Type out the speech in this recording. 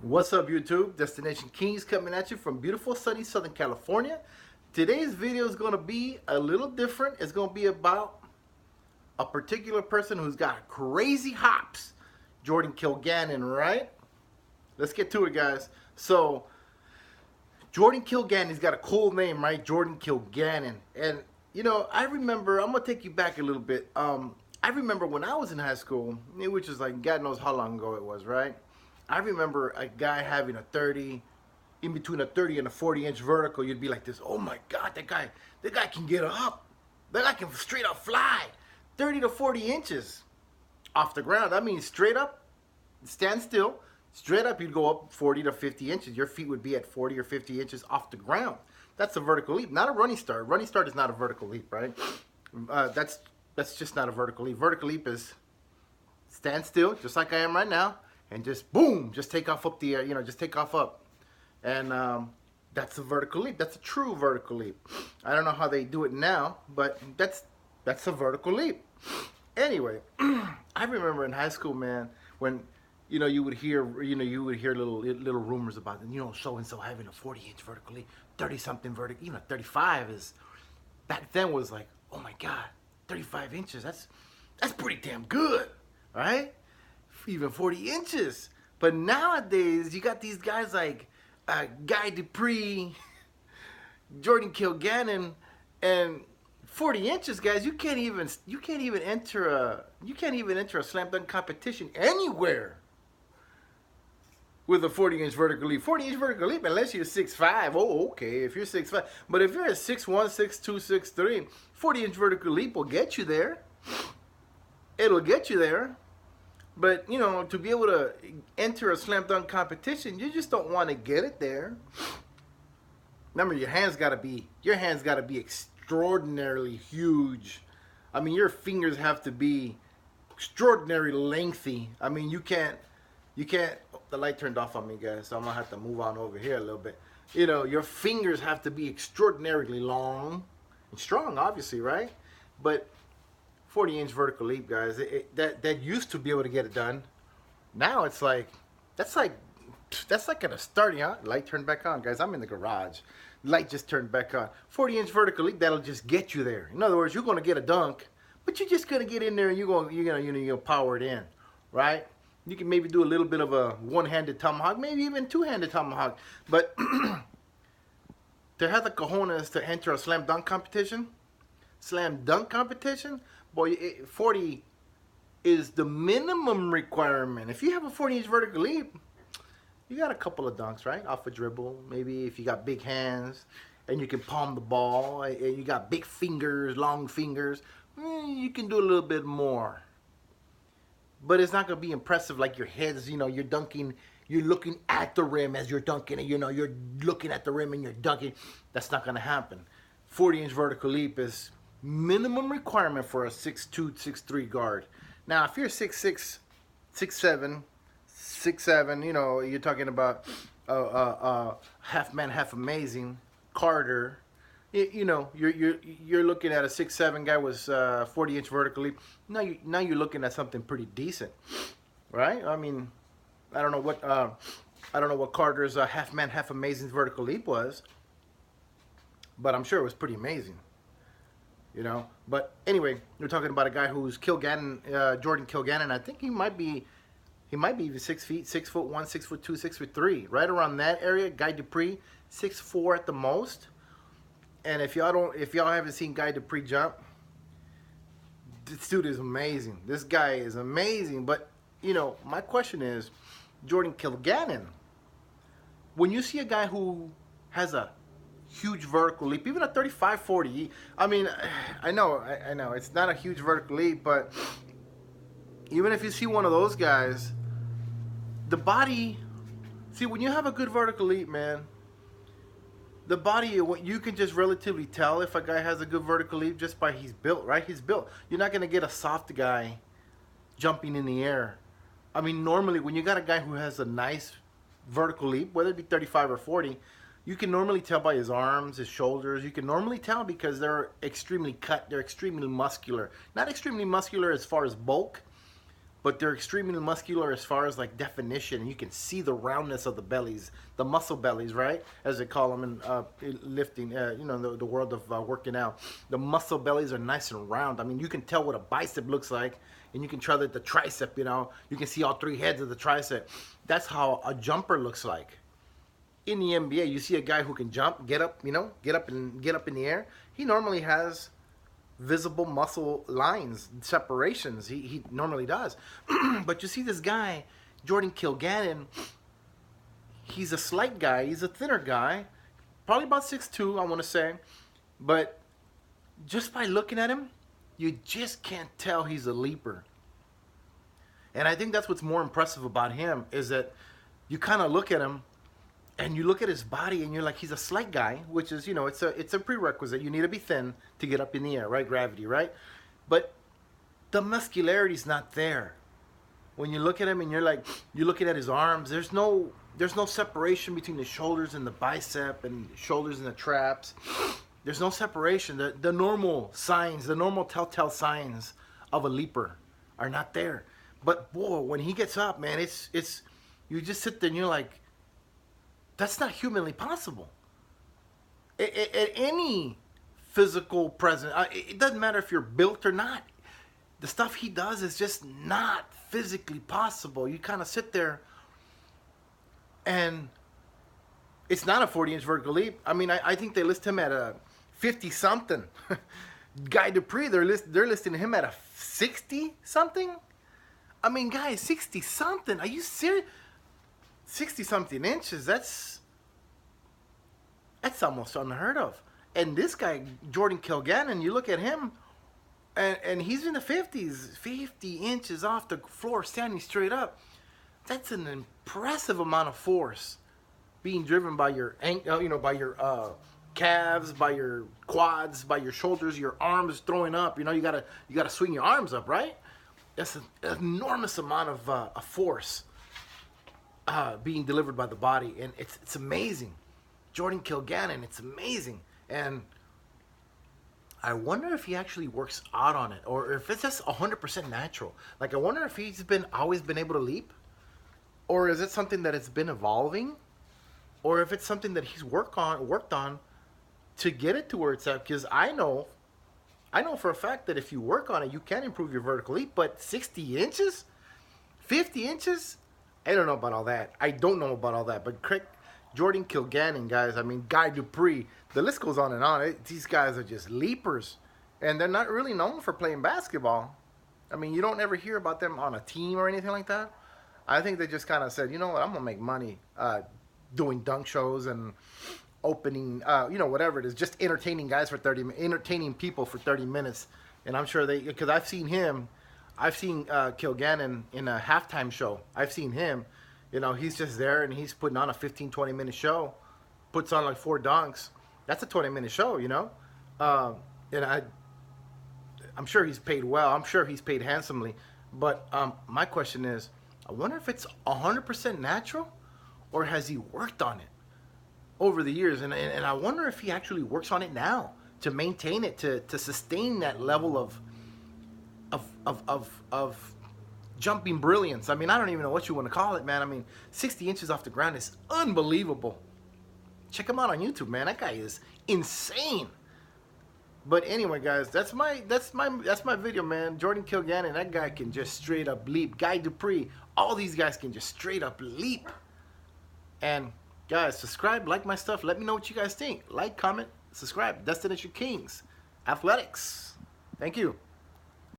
What's up, YouTube? Destination Kings coming at you from beautiful sunny Southern California. Today's video is going to be a little different. It's going to be about a particular person who's got crazy hops. Jordan Kilganon, right? Let's get to it, guys. So, Jordan Kilganon's got a cool name, right? Jordan Kilganon. And, I remember, I'm going to take you back a little bit. I remember when I was in high school, which is like God knows how long ago it was, right? I remember a guy having a 30, in between a 30 and a 40-inch vertical. You'd be like this, oh my God, that guy can get up. That guy can straight up fly 30 to 40 inches off the ground. I mean, straight up, stand still, straight up, you'd go up 40 to 50 inches. Your feet would be at 40 or 50 inches off the ground. That's a vertical leap, not a running start. Running start is not a vertical leap, right? That's just not a vertical leap. Vertical leap is stand still, just like I am right now, and just boom, just take off up the air, just take off up. And that's a vertical leap. That's a true vertical leap. I don't know how they do it now, but that's a vertical leap. Anyway, I remember in high school, man, when you would hear little rumors about so and so having a 40-inch vertical leap, 30-something vertical, even a 35 is back then was like, oh my God, 35 inches. That's pretty damn good, right? Even 40 inches. But nowadays, you got these guys like Guy Dupree, Jordan Kilganon, and 40 inches, guys. You can't even enter a slam dunk competition anywhere with a 40-inch vertical leap. 40-inch vertical leap, unless you're 6'5". Oh, okay, if you're 6'5". But if you're at 6'1", 6'2", 6'3", 40-inch vertical leap will get you there. It'll get you there. But, to be able to enter a slam dunk competition, you just don't want to get it there. Remember, your hands got to be extraordinarily huge. I mean, your fingers have to be extraordinarily lengthy. I mean, you can't, the light turned off on me, guys, so I'm going to have to move on over here a little bit. Your fingers have to be extraordinarily long and strong, obviously, right? But 40-inch vertical leap, guys, that used to be able to get it done. Now it's like, that's like at a starting, huh? Light turned back on, guys. I'm in the garage. Light just turned back on. 40-inch vertical leap, that'll just get you there. In other words, you're going to get a dunk, but you're just going to get in there and you're gonna power it in, right? You can maybe do a little bit of a one-handed tomahawk, maybe even two-handed tomahawk. But to have the cojones to enter a slam dunk competition, boy, 40 is the minimum requirement. If you have a 40-inch vertical leap, you got a couple of dunks, right? Off a dribble, maybe if you got big hands and you can palm the ball and you got big fingers, long fingers, you can do a little bit more. But it's not going to be impressive like your head's, you're dunking, you're looking at the rim as you're dunking, and you're looking at the rim and you're dunking. That's not going to happen. 40-inch vertical leap is minimum requirement for a 6'2", 6'3" guard. Now, if you're 6'6", 6'7", 6'7", you're talking about half man, half amazing Carter. You're looking at a 6'7" guy with 40-inch vertical leap. Now you're looking at something pretty decent, right? I mean, I don't know what Carter's half man, half amazing vertical leap was, but I'm sure it was pretty amazing. But anyway, we're talking about a guy who's Kilganon, Jordan Kilganon. I think he might be even 6 feet, 6'1", 6'2", 6'3", right around that area. Guy Dupree, 6'4" at the most. And if y'all haven't seen Guy Dupree jump, this dude is amazing. This guy is amazing. But my question is, Jordan Kilganon, when you see a guy who has a huge vertical leap, even a 35, 40. I mean, I know, it's not a huge vertical leap, but even if you see one of those guys, the body, see, when you have a good vertical leap, man, the body, you can just relatively tell if a guy has a good vertical leap just by he's built, right? He's built. You're not going to get a soft guy jumping in the air. I mean, normally when you got a guy who has a nice vertical leap, whether it be 35 or 40, you can normally tell by his arms, his shoulders. You can normally tell because they're extremely cut. They're extremely muscular. Not extremely muscular as far as bulk, but they're extremely muscular as far as like definition, and you can see the roundness of the bellies, the muscle bellies, right, as they call them in lifting, the world of working out. The muscle bellies are nice and round. I mean, you can tell what a bicep looks like, and you can tell that the tricep, you can see all three heads of the tricep. That's how a jumper looks like. In the NBA, you see a guy who can jump, get up in the air. He normally has visible muscle lines, separations. He normally does. But you see this guy, Jordan Kilganon, he's a slight guy. He's a thinner guy, probably about 6'2", I want to say. But just by looking at him, you just can't tell he's a leaper. And I think that's what's more impressive about him, is that you kind of look at him and you look at his body and you're like, he's a slight guy, which is, it's a prerequisite. You need to be thin to get up in the air, right? Gravity, right? But the muscularity's not there. When you look at him and you're looking at his arms, there's no separation between the shoulders and the bicep and shoulders and the traps. There's no separation. The normal signs, the normal telltale signs of a leaper are not there. But boy, when he gets up, man, it's you just sit there and you're like, that's not humanly possible. At any physical presence, it doesn't matter if you're built or not. The stuff he does is just not physically possible. You kind of sit there, and it's not a 40-inch vertical leap. I mean, I think they list him at a 50-something. Guy Dupree, they're listing him at a 60-something. I mean, guys, 60-something. Are you serious? 60-something inches, that's almost unheard of. And this guy, Jordan Kilganon, you look at him, and he's in the 50s, 50 inches off the floor, standing straight up. That's an impressive amount of force being driven by your, by your calves, by your quads, by your shoulders, your arms throwing up. You gotta swing your arms up, right? That's an enormous amount of force being delivered by the body, and it's amazing. Jordan Kilganon, it's amazing. And I wonder if he actually works out on it, or if it's just 100% natural. Like, I wonder if he's always been able to leap, or is it something that it's been evolving, or if it's something that he's worked on to get it to where it's at. Because I know for a fact that if you work on it, you can improve your vertical leap. But 60 inches, 50 inches, I don't know about all that. I don't know about all that. But Jordan Kilganon, guys, I mean, Guy Dupree, the list goes on and on. These guys are just leapers. And they're not really known for playing basketball. I mean, you don't ever hear about them on a team or anything like that. I think they just kind of said, you know what, I'm going to make money doing dunk shows and opening, whatever it is, just entertaining entertaining people for 30 minutes. And I'm sure because I've seen Kilganon in a halftime show. I've seen him, he's just there and he's putting on a 15-20 minute show, puts on like 4 dunks. That's a 20-minute show, and I'm sure he's paid well. I'm sure he's paid handsomely. But my question is, I wonder if it's 100% natural, or has he worked on it over the years? And I wonder if he actually works on it now to maintain it, to sustain that level of jumping brilliance. I mean, I don't even know what you want to call it, man. I mean, 60 inches off the ground is unbelievable. Check him out on YouTube, man. That guy is insane. But anyway, guys, that's my video, man. Jordan Kilganon, that guy can just straight up leap. Guy Dupree, all these guys can just straight up leap. And guys, subscribe, like my stuff. Let me know what you guys think. Like, comment, subscribe. Destination Kings Athletics. Thank you.